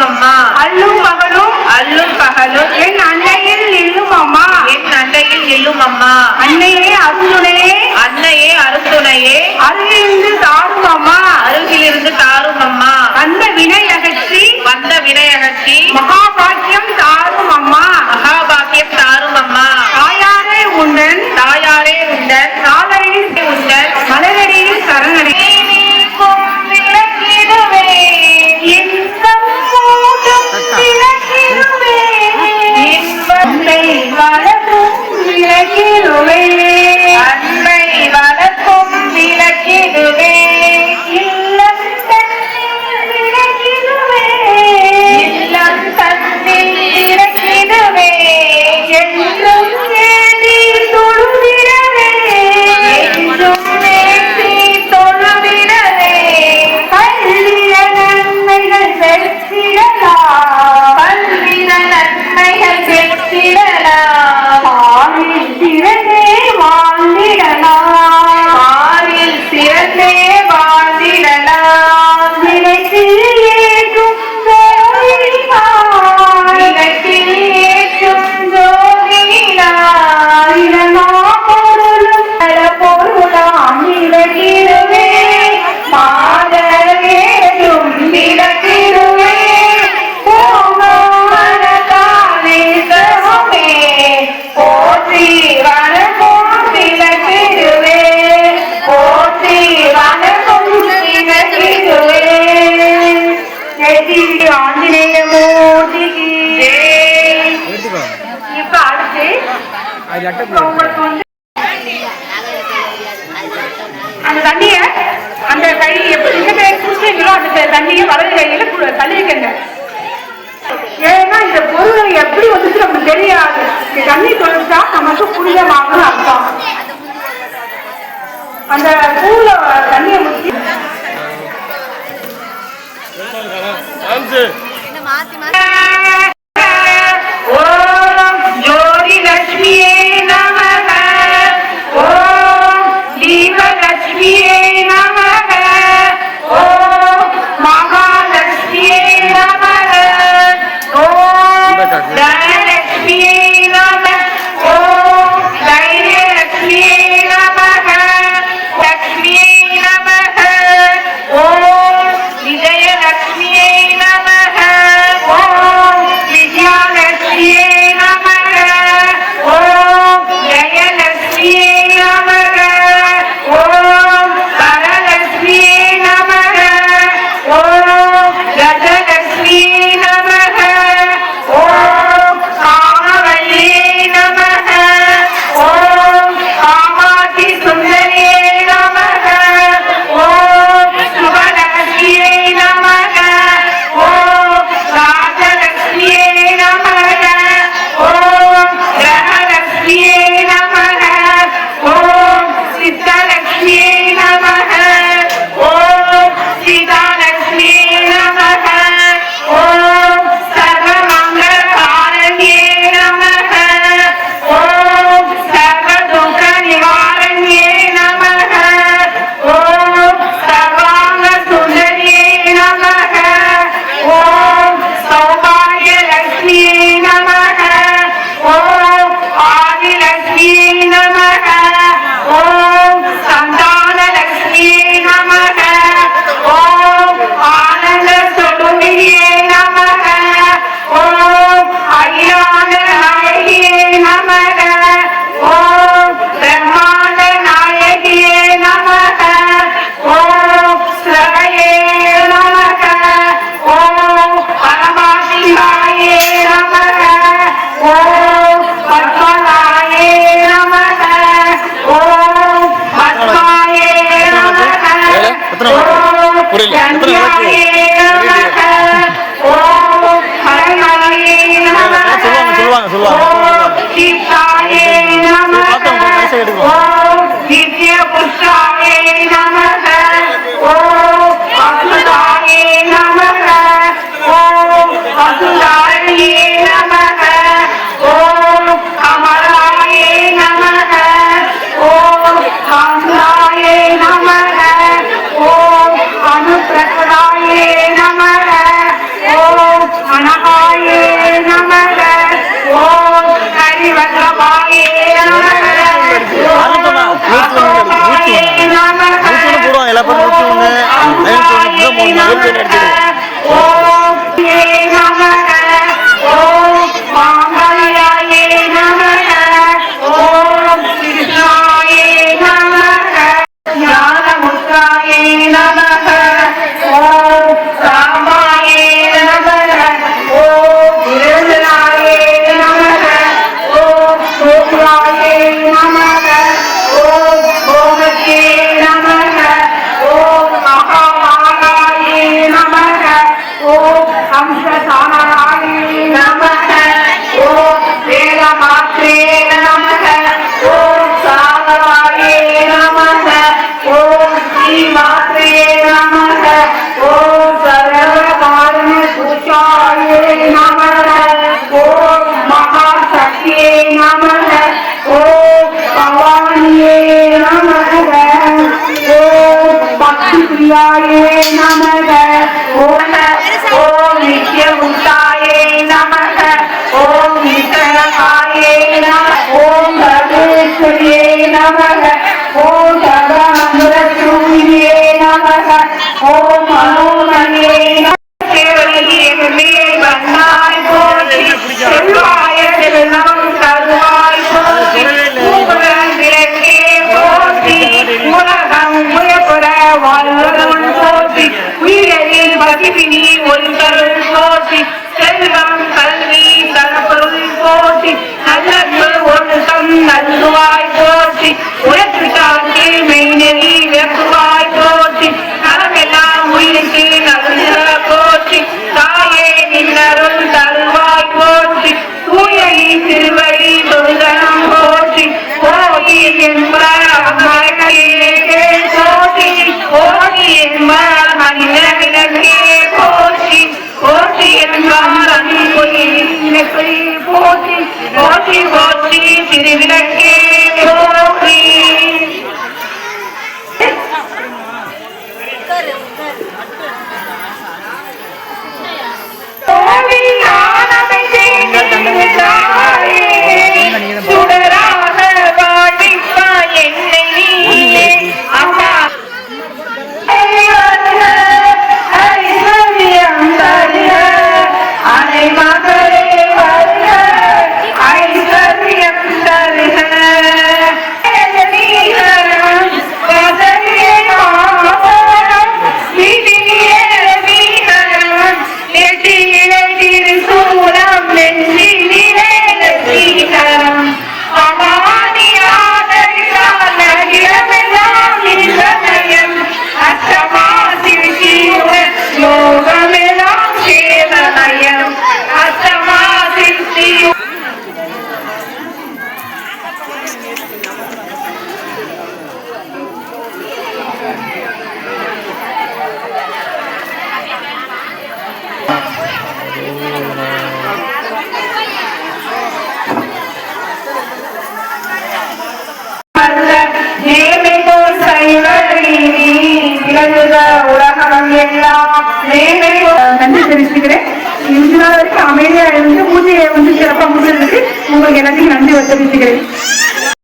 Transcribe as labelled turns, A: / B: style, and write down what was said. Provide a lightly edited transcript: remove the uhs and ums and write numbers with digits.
A: செய்யும் அம்மா.
B: அல்லும் பகலும்
A: அல்லும் பகலும்
B: என் அன்னையில் நில்லும் அம்மா.
A: என் அன்னையில் நில்லும் அம்மா.
B: அன்னையே அருந்துணையே
A: அன்னையே அருந்துணையே
B: அருகிலிருந்து தாரும் அம்மா.
A: அருகிலிருந்து தாரும் அம்மா.
B: வந்த வினை அகற்றி
A: வந்த வினை அகற்றி
B: மகாபாக்கியம் தாரும் அம்மா.
A: மகாபாக்கியம் தாரும் அம்மா.
B: தாயாரே உண்டன்
A: தாயாரே உண்டன்
B: காலடியில்
A: உண்டன்
B: மலரடியில் சரணடை
A: விளக்கிடுவே
B: இன்பம் போதும் விளக்கிடுவே
A: இன்பத்தை
B: வளரும் விளக்கிடுவே
A: அன்னை வளர்க்கும் விளக்கிடுவே
B: இல்லம் தன்னில் விளக்கிடுவே
A: இல்லம் தன்னில் விளக்கிடுவே
B: என்றும் ஏந்தி தொழுதிடவே
A: என்றும் ஏந்தி தொழுதிடவே
B: பல்லிய நன்மைகள் பெற்றிடலாம்
A: பல்வித நன்மைகள் பெற்றிடலாம்
B: பாலில் சிறந்தே வாழ்ந்திடலாம்
A: பாரில் சிறந்தே வாழ்ந்திடலாம்
B: நினைத்து ஏற்றும் ஜோதியாய்
A: நிலத்தில் ஏற்றும் ஜோதியினாய்
B: இளமா பொருளும் பல பொருளாம் விளக்கிடுவே
A: மாதவேடும் விளக்கிடுவே ஓமான காலேசமே போற்றி வணக்கம் விளக்கிடுவே போற்றி வணக்கம் விளக்கிடுவே
B: ஜெயதி ஆஞ்சநேய மூர்த்திக்கு
A: ஜெய்.
B: இப்ப அடுத்து உங்களுக்கு வந்து அந்த தண்ணிய அந்த கை எப்படி இந்த கை குடிச்சீங்களோ அந்த தண்ணியை வலது கையில தள்ளிக்கங்க. ஏன்னா இந்த பொருள் எப்படி வந்துச்சு நமக்கு தெரியாது. இந்த தண்ணி தொழிச்சா நமக்கு புனிதமாகணும் அர்த்தம். அந்த பூல தண்ணியை முத்தி
A: ஓம் ஜோதி லட்சுமியே நமக. ஓம் தீபலட்சுமியே நமக. ஓம் மகாலட்சுமியே நமக. ஓம் தனலட்சுமியே நமக. ஓம் தைரியலட்சுமியே நமக. லட்சுமியே நமக. ஓம் விஜயலட்சுமியே நமக. ஓம் விஜயலட்சுமியே நமக. ஓம் ஜெயலட்சுமியே நமக. ஓம் வரலட்சுமியே நமக. ஓம் கஜலட்சுமியே நமக. ஓம் காமவல்லியே நமக. ஓம் காமாட்சி சுந்தரியே நமக. ஓம் சுபலட்சுமியே நமக. ஓம் ராஜலட்சுமியே நமக. ஓம் கிரகலட்சுமியே நமக. ஓம் சித்தலட்சுமியே நமக. ஓம் சீதாலட்சுமியே நமக. ஓம் சர்வமங்களகாரண்யே நமக. ஓம் சர்வதுக்க நிவாரண்யே நமக. ஓம் சர்வாங்க சுந்தரியே நமக. ஓம் சௌபாகியலட்சுமியே நமக. ஓம் ஆதிலட்சுமியே நமக. ஓம் சந்தானலட்சுமியே நமக. ஓம் ஆனந்த சொலுமியே நமக. ஓம் அகிலாண்ட நாயகியே நமக. ஓம் பிரம்மாண்ட நாயகியே நமக. ஓம் ஸ்ரவையே நமக. ஓம் பரமாசிவாயே நமக. ஓம் பத்மநாயே நமக. ஓம் பத்மாயே நமக. ஓம் சந்தியாயே நமக. ஓம் ஹரஹரயே நமக. ஓம் சீதாயே நமக. ஓம் திவ்ய புஷ்டாயே நமக. ஓம் அசுதாயே நமக. ஓம் அசுதாரியே நமக. ஓம் கமலாயே நமக. ஓம் கமலாயே நமக. ஓம் அனுப்பிரசதாய நமக ஓம் ஏ நமக ஓம் மாங்கல்யாயே நமக ஓம் கிருஷ்ணாயே நமக ஞானமுத்தாயே நமக ஓம் ராமாயே நமக ஓம் நிரஞ்சனாயே நமக ஓம் கோகுலாயே நமக ஓம் கோமதியே நமக ஓம் மகாமாகாயே நமக ஓம் ஹம்சசானாயே நமக ஓம் வேதமாத்ரே நமக ஓம் சாகராயே நமக ஓம் ஸ்ரீமாத்ரே நமக ஓம் சர்வகாரண புருஷாயே நமக ஓம் மகாசக்தியே நமக ஓம் பவானியே நமக ஓம் பக்தி பிரியாயே நமக ஓம் நித்யமுக்தாயே நமக ஓம் நித்யகாயே நமக ஓம் சர்வேஸ்வரியே நமக ஓம் சர்வமங்களசூரியே நமக ஓம் மனோமயே வந்தாய் போற்றி செல்வாய செல்லம் கருவாய் போற்றி விளக்கே போற்றி உலகம் உயப்புற வாழ்வன் போற்றி உயிரில் பகிர்வினி ஒருவருள் போற்றி செல்வம் கல்வி தரப்பொருள் போற்றி நல்ல ஒழுக்கம் நல்குவாய் போற்றி உயர்த்து காட்சி மெய்நெறி விளக்குவாய் போற்றி நலமெல்லாம் உயிருக்கு நல்க போற்றி தாயே நின்னருள் தருவாய் போற்றி தூயி திருவடி தொழுதனம் போற்றி போதி என்பே போற்றி போதி என்பே போற்றி போற்றி என்பான் போற்றி போற்றி போற்றி திருவிளக்கே போற்றி சுடராக வாழ்விப்பாய் என்னை நீயே அம்மா ஐஸ்வர்யம் தருக அனை மகளே வருக ஐஸ்வர்யம் தருக நன்றி தெரிவிச்சுக்கிறேன். இந்த நாள் வரைக்கும் அமைதியா இருந்து பூஜையை சிறப்பாக முடிஞ்சதுக்கு உங்களுக்கு எல்லாத்தையும் நன்றி தெரிவிச்சுக்கிறேன்.